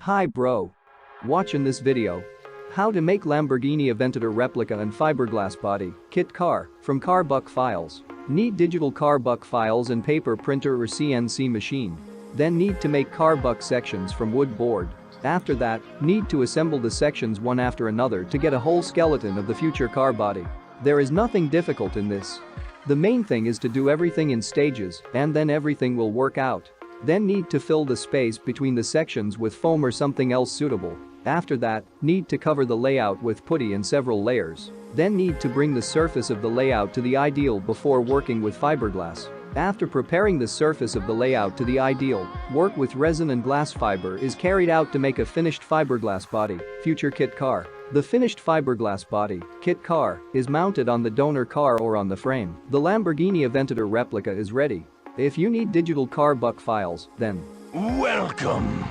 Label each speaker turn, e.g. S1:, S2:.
S1: Hi bro. Watching this video. How to make Lamborghini Aventador replica and fiberglass body kit car from car buck files. Need digital car buck files and paper printer or CNC machine. Then need to make car buck sections from wood board. After that, need to assemble the sections one after another to get a whole skeleton of the future car body. There is nothing difficult in this. The main thing is to do everything in stages and then everything will work out. Then need to fill the space between the sections with foam or something else suitable. After that, need to cover the layout with putty in several layers. Then need to bring the surface of the layout to the ideal before working with fiberglass. After preparing the surface of the layout to the ideal, work with resin and glass fiber is carried out to make a finished fiberglass body, future kit car. The finished fiberglass body, kit car, is mounted on the donor car or on the frame. The Lamborghini Aventador replica is ready. If you need digital car buck files, then
S2: Welcome!